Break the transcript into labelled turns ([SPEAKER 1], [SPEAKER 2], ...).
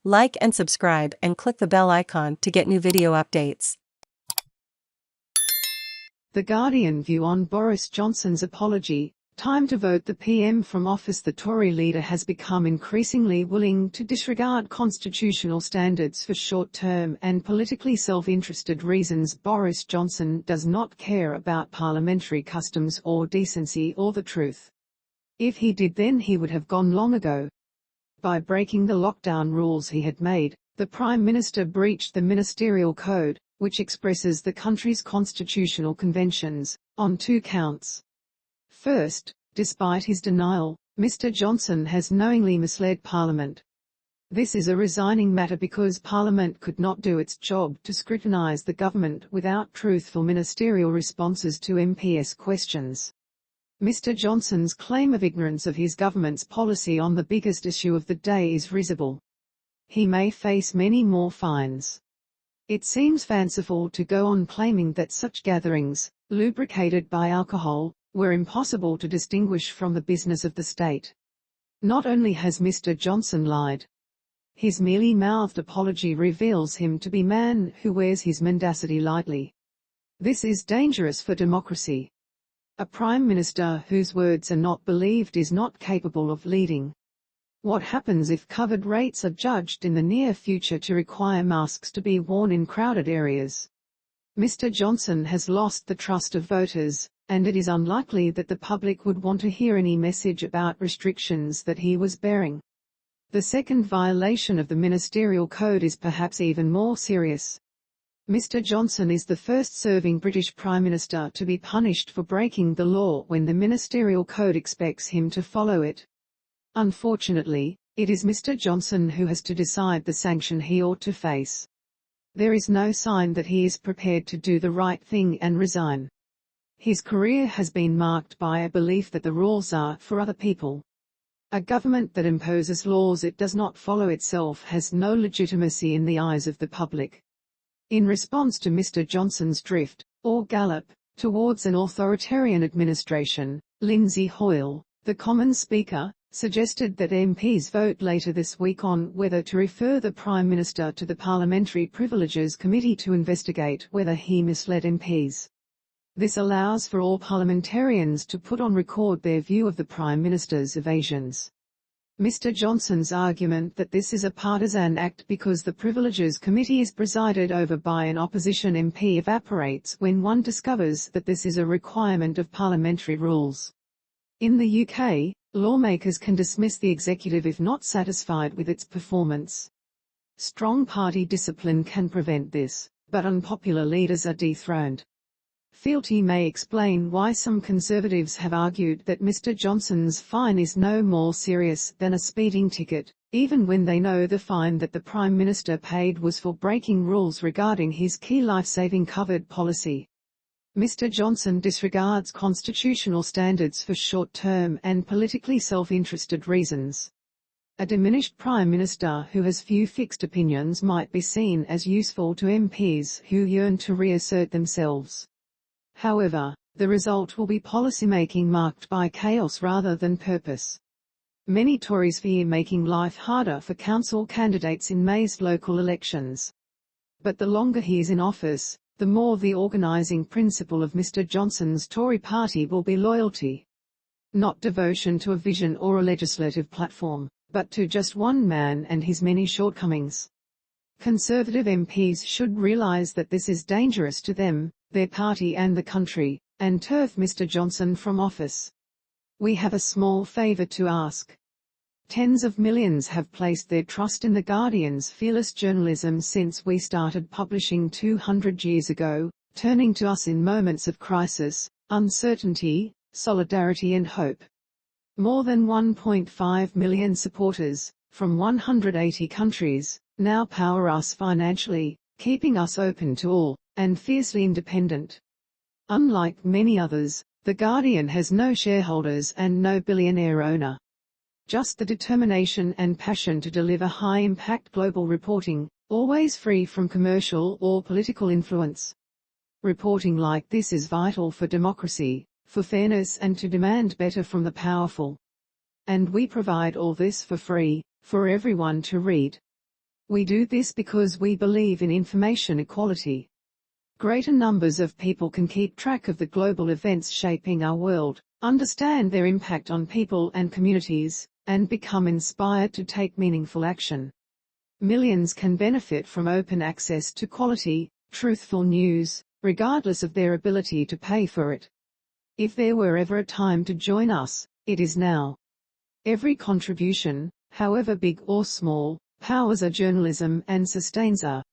[SPEAKER 1] Like and subscribe and click the bell icon to get new video updates.
[SPEAKER 2] The Guardian view on Boris Johnson's apology. Time to vote the PM from office. The Tory leader has become increasingly willing to disregard constitutional standards for short-term and politically self-interested reasons. Boris Johnson does not care about parliamentary customs or decency or the truth. If he did, then he would have gone long ago. By breaking the lockdown rules he had made, the Prime Minister breached the ministerial code, which expresses the country's constitutional conventions, on 2 counts. First, despite his denial, Mr. Johnson has knowingly misled Parliament. This is a resigning matter because Parliament could not do its job to scrutinise the government without truthful ministerial responses to MPs' questions. Mr. Johnson's claim of ignorance of his government's policy on the biggest issue of the day is risible. He may face many more fines. It seems fanciful to go on claiming that such gatherings, lubricated by alcohol, were impossible to distinguish from the business of the state. Not only has Mr. Johnson lied, his mealy-mouthed apology reveals him to be a man who wears his mendacity lightly. This is dangerous for democracy. A Prime Minister whose words are not believed is not capable of leading. What happens if covered rates are judged in the near future to require masks to be worn in crowded areas? Mr. Johnson has lost the trust of voters, and it is unlikely that the public would want to hear any message about restrictions that he was bearing. The second violation of the ministerial code is perhaps even more serious. Mr. Johnson is the first serving British Prime Minister to be punished for breaking the law when the ministerial code expects him to follow it. Unfortunately, it is Mr. Johnson who has to decide the sanction he ought to face. There is no sign that he is prepared to do the right thing and resign. His career has been marked by a belief that the rules are for other people. A government that imposes laws it does not follow itself has no legitimacy in the eyes of the public. In response to Mr. Johnson's drift, or gallop, towards an authoritarian administration, Lindsay Hoyle, the Commons Speaker, suggested that MPs vote later this week on whether to refer the Prime Minister to the Parliamentary Privileges Committee to investigate whether he misled MPs. This allows for all parliamentarians to put on record their view of the Prime Minister's evasions. Mr. Johnson's argument that this is a partisan act because the Privileges Committee is presided over by an opposition MP evaporates when one discovers that this is a requirement of parliamentary rules. In the UK, lawmakers can dismiss the executive if not satisfied with its performance. Strong party discipline can prevent this, but unpopular leaders are dethroned. Fealty may explain why some Conservatives have argued that Mr. Johnson's fine is no more serious than a speeding ticket, even when they know the fine that the Prime Minister paid was for breaking rules regarding his key life-saving covered policy. Mr. Johnson disregards constitutional standards for short-term and politically self-interested reasons. A diminished Prime Minister who has few fixed opinions might be seen as useful to MPs who yearn to reassert themselves. However, the result will be policymaking marked by chaos rather than purpose. Many Tories fear making life harder for council candidates in May's local elections. But the longer he is in office, the more the organising principle of Mr. Johnson's Tory party will be loyalty. Not devotion to a vision or a legislative platform, but to just one man and his many shortcomings. Conservative MPs should realise that this is dangerous to them, their party and the country, and turf Mr. Johnson from office. We have a small favour to ask. Tens of millions have placed their trust in The Guardian's fearless journalism since we started publishing 200 years ago, turning to us in moments of crisis, uncertainty, solidarity and hope. More than 1.5 million supporters, from 180 countries, now power us financially, keeping us open to all, and fiercely independent. Unlike many others, The Guardian has no shareholders and no billionaire owner. Just the determination and passion to deliver high-impact global reporting, always free from commercial or political influence. Reporting like this is vital for democracy, for fairness and to demand better from the powerful. And we provide all this for free, for everyone to read. We do this because we believe in information equality. Greater numbers of people can keep track of the global events shaping our world, understand their impact on people and communities, and become inspired to take meaningful action. Millions can benefit from open access to quality, truthful news, regardless of their ability to pay for it. If there were ever a time to join us, it is now. Every contribution, however big or small, powers our journalism and sustains our